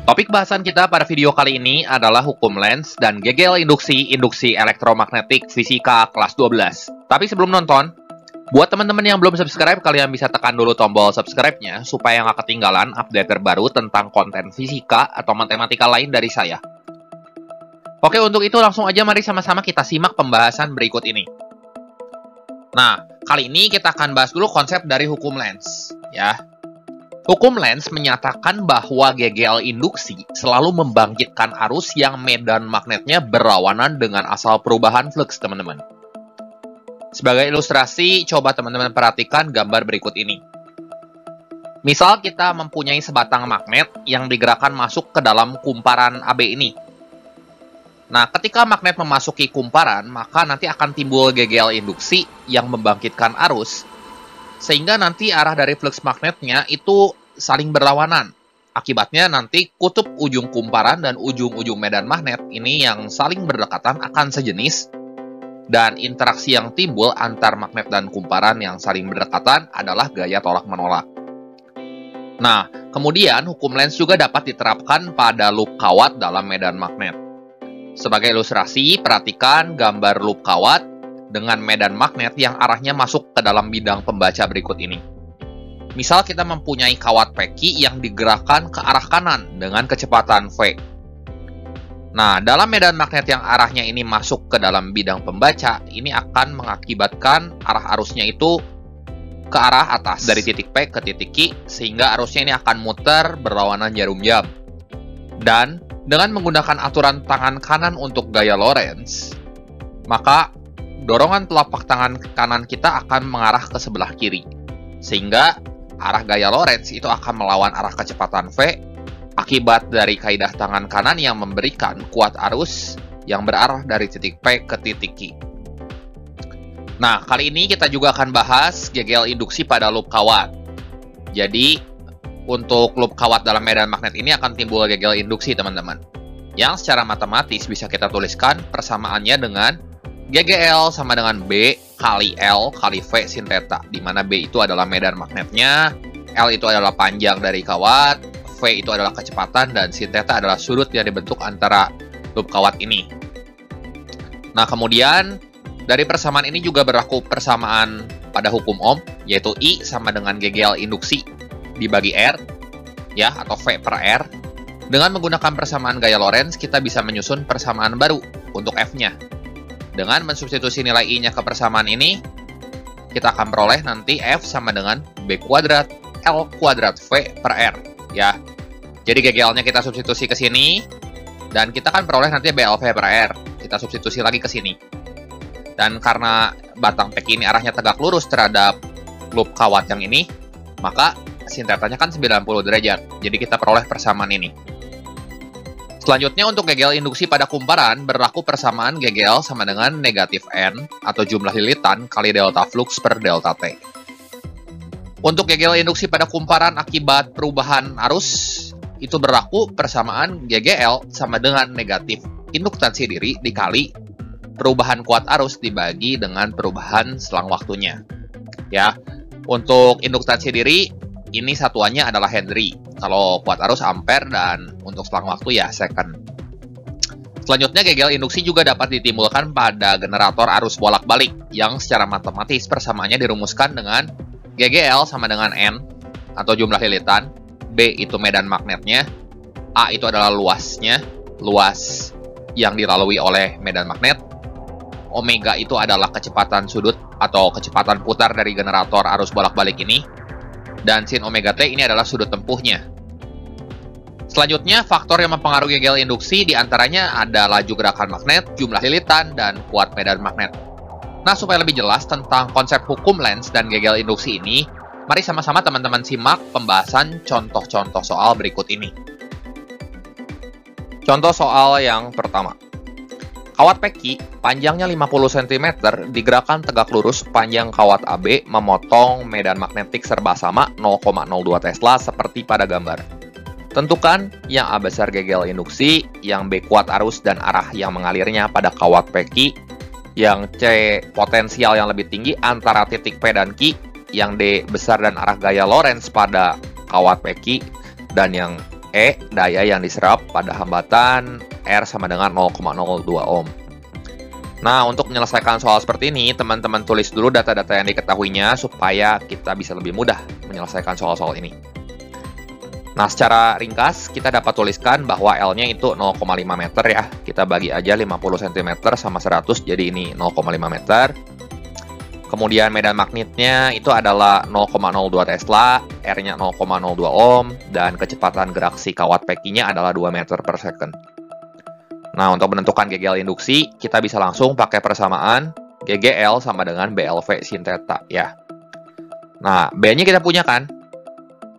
Topik bahasan kita pada video kali ini adalah hukum Lenz dan GGL induksi elektromagnetik fisika kelas 12. Tapi sebelum nonton, buat teman-teman yang belum subscribe, kalian bisa tekan dulu tombol subscribe-nya supaya nggak ketinggalan update terbaru tentang konten fisika atau matematika lain dari saya. Oke, untuk itu langsung aja mari sama-sama kita simak pembahasan berikut ini. Nah, kali ini kita akan bahas dulu konsep dari hukum Lenz, ya. Hukum Lenz menyatakan bahwa GGL induksi selalu membangkitkan arus yang medan magnetnya berlawanan dengan asal perubahan flux, teman-teman. Sebagai ilustrasi, coba teman-teman perhatikan gambar berikut ini. Misal kita mempunyai sebatang magnet yang digerakkan masuk ke dalam kumparan AB ini. Nah, ketika magnet memasuki kumparan, maka nanti akan timbul GGL induksi yang membangkitkan arus, sehingga nanti arah dari flux magnetnya itu saling berlawanan. Akibatnya nanti kutub ujung kumparan dan ujung-ujung medan magnet ini yang saling berdekatan akan sejenis, dan interaksi yang timbul antar magnet dan kumparan yang saling berdekatan adalah gaya tolak-menolak. Nah, kemudian hukum Lenz juga dapat diterapkan pada loop kawat dalam medan magnet. Sebagai ilustrasi, perhatikan gambar loop kawat dengan medan magnet yang arahnya masuk ke dalam bidang pembaca berikut ini. Misal kita mempunyai kawat peki yang digerakkan ke arah kanan dengan kecepatan V. Nah, dalam medan magnet yang arahnya ini masuk ke dalam bidang pembaca, ini akan mengakibatkan arah arusnya itu ke arah atas dari titik P ke titik Q, sehingga arusnya ini akan muter berlawanan jarum jam. Dan dengan menggunakan aturan tangan kanan untuk gaya Lorentz, maka dorongan telapak tangan kanan kita akan mengarah ke sebelah kiri, sehingga arah gaya Lorentz itu akan melawan arah kecepatan V akibat dari kaidah tangan kanan yang memberikan kuat arus yang berarah dari titik P ke titik Q. Nah, kali ini kita juga akan bahas GGL induksi pada loop kawat. Jadi, untuk loop kawat dalam medan magnet ini akan timbul GGL induksi, teman-teman. Yang secara matematis bisa kita tuliskan persamaannya dengan GGL sama dengan B kali L kali V sin theta, di mana B itu adalah medan magnetnya, L itu adalah panjang dari kawat, V itu adalah kecepatan, dan sin theta adalah sudut yang dibentuk antara loop kawat ini. Nah, kemudian dari persamaan ini juga berlaku persamaan pada hukum Ohm, yaitu I sama dengan GGL induksi dibagi R, ya, atau V per R. Dengan menggunakan persamaan gaya Lorentz, kita bisa menyusun persamaan baru untuk F-nya. Dengan mensubstitusi nilai I-nya ke persamaan ini, kita akan peroleh nanti F sama dengan B kuadrat L kuadrat V per R, ya. Jadi GGL-nya kita substitusi ke sini, dan kita akan peroleh nanti BLV per R. Kita substitusi lagi ke sini. Dan karena batang peki ini arahnya tegak lurus terhadap loop kawat yang ini, maka sin theta-nya kan 90 derajat. Jadi kita peroleh persamaan ini. Selanjutnya untuk GGL induksi pada kumparan berlaku persamaan GGL sama dengan negatif N atau jumlah lilitan kali delta flux per delta T. Untuk GGL induksi pada kumparan akibat perubahan arus itu berlaku persamaan GGL sama dengan negatif induktansi diri dikali perubahan kuat arus dibagi dengan perubahan selang waktunya. Ya, untuk induktansi diri ini satuannya adalah Henry. Kalau kuat arus ampere, dan untuk selang waktu ya second. Selanjutnya GGL induksi juga dapat ditimbulkan pada generator arus bolak-balik yang secara matematis persamaannya dirumuskan dengan GGL sama dengan N atau jumlah lilitan, B itu medan magnetnya, A itu adalah luasnya, luas yang dilalui oleh medan magnet, omega itu adalah kecepatan sudut atau kecepatan putar dari generator arus bolak-balik ini, dan sin omega T ini adalah sudut tempuhnya. Selanjutnya, faktor yang mempengaruhi GGL induksi diantaranya ada laju gerakan magnet, jumlah lilitan, dan kuat medan magnet. Nah, supaya lebih jelas tentang konsep hukum Lenz dan GGL induksi ini, mari sama-sama teman-teman simak pembahasan contoh-contoh soal berikut ini. Contoh soal yang pertama. Kawat peki panjangnya 50 cm digerakkan tegak lurus panjang kawat AB memotong medan magnetik serba sama 0,02 Tesla seperti pada gambar. Tentukan yang A besar GGL induksi, yang B kuat arus dan arah yang mengalirnya pada kawat peki, yang C potensial yang lebih tinggi antara titik P dan Q, yang D besar dan arah gaya Lorentz pada kawat peki, dan yang E, daya yang diserap pada hambatan R sama dengan 0,02 ohm. Nah, untuk menyelesaikan soal seperti ini, teman-teman tulis dulu data-data yang diketahuinya supaya kita bisa lebih mudah menyelesaikan soal-soal ini. Nah, secara ringkas, kita dapat tuliskan bahwa L-nya itu 0,5 meter ya. Kita bagi aja 50 cm sama 100, jadi ini 0,5 meter. Kemudian medan magnetnya itu adalah 0,02 Tesla, R-nya 0,02 ohm, dan kecepatan gerak si kawat Pecky-nya adalah 2 meter per second. Nah, untuk menentukan GGL induksi, kita bisa langsung pakai persamaan GGL sama dengan BLV sin theta ya. Nah, B-nya kita punya kan?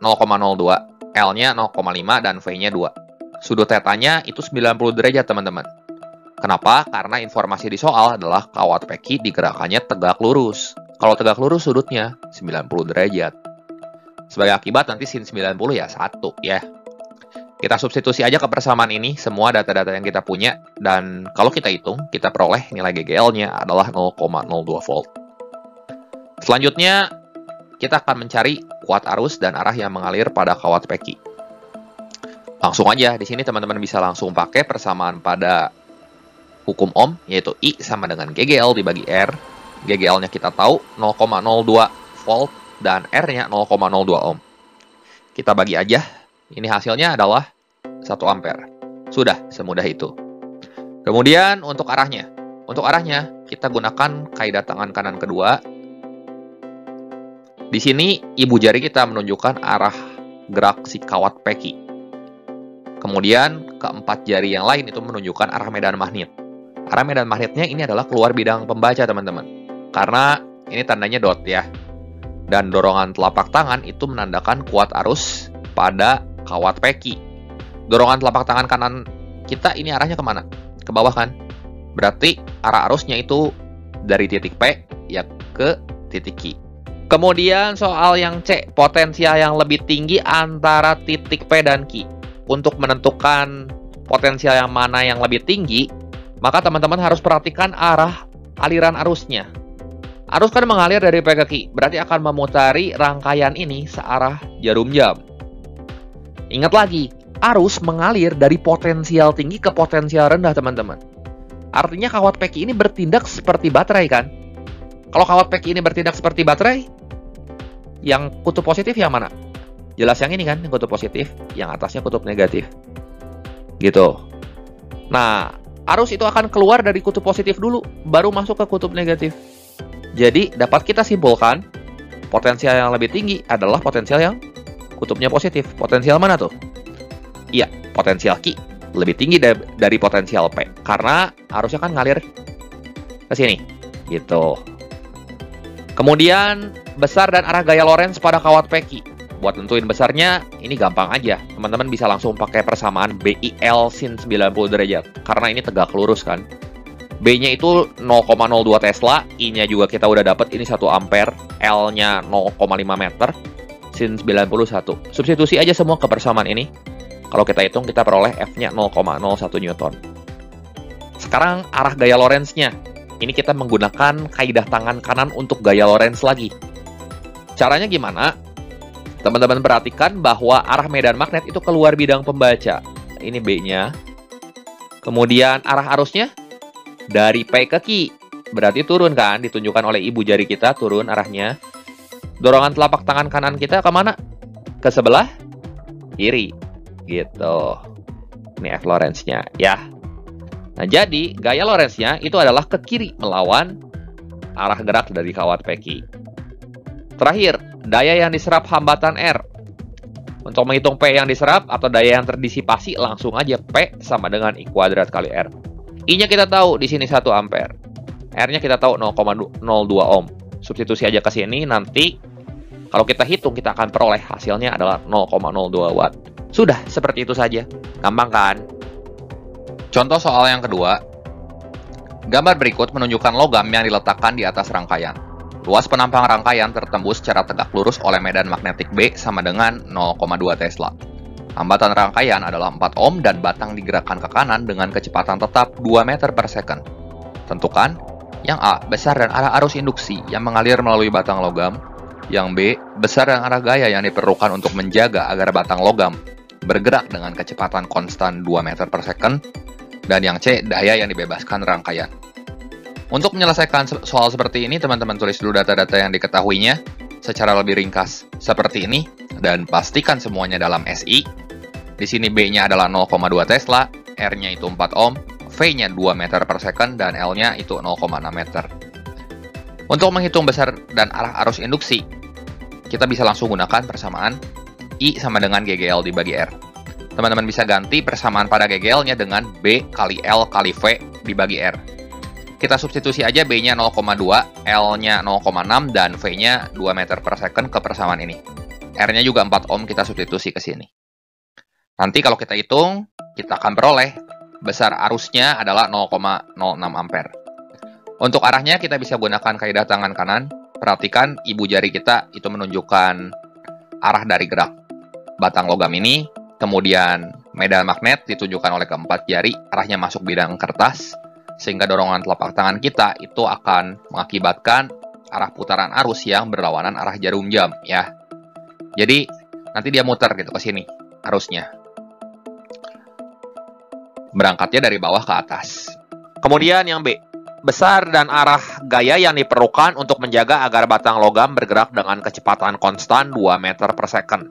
0,02. L-nya 0,5 dan V-nya 2. Sudut tetanya itu 90 derajat, teman-teman. Kenapa? Karena informasi di soal adalah kawat Pecky digerakkannya tegak lurus. Kalau tegak lurus sudutnya 90 derajat. Sebagai akibat nanti sin 90 ya 1 ya. Kita substitusi aja ke persamaan ini semua data-data yang kita punya, dan kalau kita hitung, kita peroleh nilai GGL-nya adalah 0,02 volt. Selanjutnya, kita akan mencari kuat arus dan arah yang mengalir pada kawat Pecky. Langsung aja, di sini teman-teman bisa langsung pakai persamaan pada hukum Ohm, yaitu I sama dengan GGL dibagi R. GGL-nya kita tahu 0,02 volt dan R-nya 0,02 ohm. Kita bagi aja, ini hasilnya adalah 1 ampere. Sudah, semudah itu. Kemudian untuk arahnya. Untuk arahnya, kita gunakan kaidah tangan kanan kedua. Di sini, ibu jari kita menunjukkan arah gerak si kawat Pecky. Kemudian, keempat jari yang lain itu menunjukkan arah medan magnet. Arah medan magnetnya ini adalah keluar bidang pembaca, teman-teman. Karena ini tandanya dot ya. Dan dorongan telapak tangan itu menandakan kuat arus pada kawat Pecky. Dorongan telapak tangan kanan kita ini arahnya kemana? Ke bawah kan? Berarti arah arusnya itu dari titik P ya ke titik Q. Kemudian soal yang C, potensial yang lebih tinggi antara titik P dan Q. Untuk menentukan potensial yang mana yang lebih tinggi, maka teman-teman harus perhatikan arah aliran arusnya. Arus kan mengalir dari P ke Q, berarti akan memutari rangkaian ini searah jarum jam. Ingat lagi, arus mengalir dari potensial tinggi ke potensial rendah, teman-teman. Artinya kawat Pecky ini bertindak seperti baterai kan? Kalau kawat Pecky ini bertindak seperti baterai, yang kutub positif yang mana? Jelas yang ini kan, yang kutub positif, yang atasnya kutub negatif. Gitu. Nah, arus itu akan keluar dari kutub positif dulu, baru masuk ke kutub negatif. Jadi, dapat kita simpulkan, potensial yang lebih tinggi adalah potensial yang kutubnya positif. Potensial mana tuh? Iya, potensial Q lebih tinggi dari potensial P. Karena arusnya kan ngalir ke sini. Gitu. Kemudian, besar dan arah gaya Lorentz pada kawat Pecky. Buat tentuin besarnya, ini gampang aja. Teman-teman bisa langsung pakai persamaan BIL sin 90 derajat. Karena ini tegak lurus kan. B-nya itu 0,02 Tesla, I-nya juga kita udah dapat, ini 1 ampere, L-nya 0,5 meter, sin 91. Substitusi aja semua ke persamaan ini. Kalau kita hitung, kita peroleh F-nya 0,01 Newton. Sekarang arah gaya Lorentz-nya. Ini kita menggunakan kaidah tangan kanan untuk gaya Lorentz lagi. Caranya gimana? Teman-teman perhatikan bahwa arah medan magnet itu keluar bidang pembaca. Ini B-nya. Kemudian arah arusnya dari P ke Q. Berarti turun kan? Ditunjukkan oleh ibu jari kita, turun arahnya. Dorongan telapak tangan kanan kita kemana? Ke sebelah kiri. Gitu. Ini F Lorentz-nya ya. Nah, jadi gaya Lorentz-nya itu adalah ke kiri melawan arah gerak dari kawat Pecky. Terakhir, daya yang diserap hambatan R. Untuk menghitung P yang diserap atau daya yang terdisipasi, langsung aja P sama dengan I kuadrat kali R. I-nya kita tahu di sini 1 ampere. R-nya kita tahu 0,02 ohm. Substitusi aja ke sini, nanti kalau kita hitung kita akan peroleh hasilnya adalah 0,02 watt. Sudah, seperti itu saja. Gampang kan? Contoh soal yang kedua. Gambar berikut menunjukkan logam yang diletakkan di atas rangkaian. Luas penampang rangkaian tertembus secara tegak lurus oleh medan magnetik B sama dengan 0,2 Tesla. Hambatan rangkaian adalah 4 ohm dan batang digerakkan ke kanan dengan kecepatan tetap 2 meter per second. Tentukan, yang A, besar dan arah arus induksi yang mengalir melalui batang logam. Yang B, besar dan arah gaya yang diperlukan untuk menjaga agar batang logam bergerak dengan kecepatan konstan 2 meter per second, dan yang C, daya yang dibebaskan rangkaian. Untuk menyelesaikan soal seperti ini, teman-teman tulis dulu data-data yang diketahuinya secara lebih ringkas seperti ini, dan pastikan semuanya dalam SI. Di sini B-nya adalah 0,2 Tesla, R-nya itu 4 ohm, V-nya 2 meter per second, dan L-nya itu 0,6 meter. Untuk menghitung besar dan arah arus induksi, kita bisa langsung gunakan persamaan I sama dengan GGL dibagi R. Teman-teman bisa ganti persamaan pada GGL-nya dengan B kali L kali V dibagi R. Kita substitusi aja B-nya 0,2, L-nya 0,6, dan V-nya 2 meter per second ke persamaan ini. R-nya juga 4 ohm, kita substitusi ke sini. Nanti kalau kita hitung, kita akan peroleh besar arusnya adalah 0,06 ampere. Untuk arahnya, kita bisa gunakan kaidah tangan kanan. Perhatikan, ibu jari kita itu menunjukkan arah dari gerak batang logam ini. Kemudian, medan magnet ditunjukkan oleh keempat jari, arahnya masuk bidang kertas. Sehingga dorongan telapak tangan kita itu akan mengakibatkan arah putaran arus yang berlawanan arah jarum jam, ya. Jadi, nanti dia muter gitu ke sini, arusnya. Berangkatnya dari bawah ke atas. Kemudian yang B, besar dan arah gaya yang diperlukan untuk menjaga agar batang logam bergerak dengan kecepatan konstan 2 meter per second.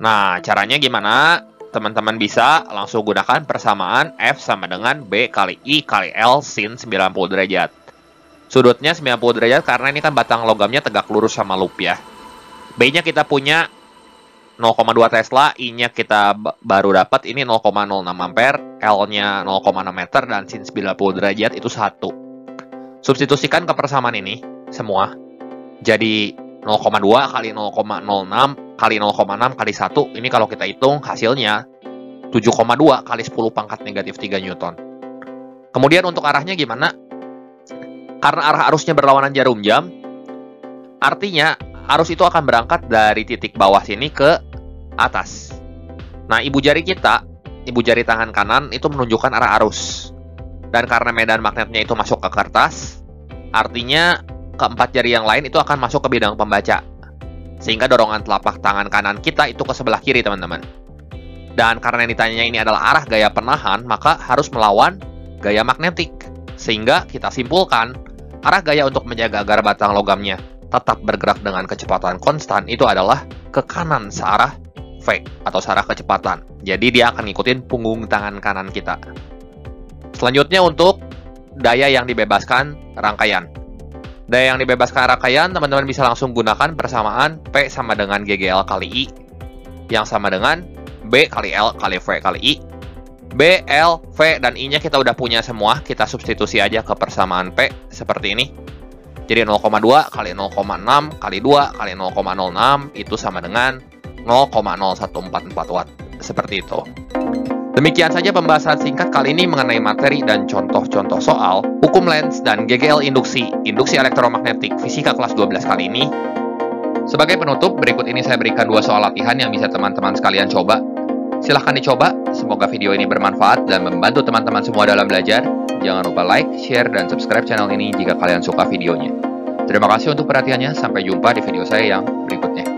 Nah, caranya gimana? Teman-teman bisa langsung gunakan persamaan F sama dengan B kali I kali L sin 90 derajat. Sudutnya 90 derajat karena ini kan batang logamnya tegak lurus sama loop ya. B-nya kita punya 0,2 Tesla, I-nya kita baru dapat ini 0,06 ampere, L-nya 0,6 meter, dan sin 90 derajat itu 1. Substitusikan ke persamaan ini semua. Jadi 0,2 kali 0,06 kali 0,6 kali 1, ini kalau kita hitung hasilnya 7,2 kali 10 pangkat negatif 3 Newton. Kemudian untuk arahnya gimana? Karena arah arusnya berlawanan jarum jam, artinya arus itu akan berangkat dari titik bawah sini ke atas. Nah, ibu jari kita, ibu jari tangan kanan itu menunjukkan arah arus. Dan karena medan magnetnya itu masuk ke kertas, artinya keempat jari yang lain itu akan masuk ke bidang pembaca. Sehingga dorongan telapak tangan kanan kita itu ke sebelah kiri, teman-teman. Dan karena yang ditanya ini adalah arah gaya penahan, maka harus melawan gaya magnetik. Sehingga kita simpulkan, arah gaya untuk menjaga agar batang logamnya tetap bergerak dengan kecepatan konstan itu adalah ke kanan searah V atau searah kecepatan. Jadi dia akan ngikutin punggung tangan kanan kita. Selanjutnya untuk daya yang dibebaskan rangkaian. Daya yang dibebaskan rangkaian, teman-teman bisa langsung gunakan persamaan P sama dengan GGL kali I, yang sama dengan B kali L kali V kali I. B, L, V, dan I-nya kita udah punya semua, kita substitusi aja ke persamaan P seperti ini. Jadi 0,2 kali 0,6 kali 2 kali 0,06 itu sama dengan 0,0144 watt. Seperti itu. Demikian saja pembahasan singkat kali ini mengenai materi dan contoh-contoh soal hukum Lenz dan GGL induksi elektromagnetik fisika kelas 12 kali ini. Sebagai penutup, berikut ini saya berikan 2 soal latihan yang bisa teman-teman sekalian coba. Silahkan dicoba, semoga video ini bermanfaat dan membantu teman-teman semua dalam belajar. Jangan lupa like, share, dan subscribe channel ini jika kalian suka videonya. Terima kasih untuk perhatiannya, sampai jumpa di video saya yang berikutnya.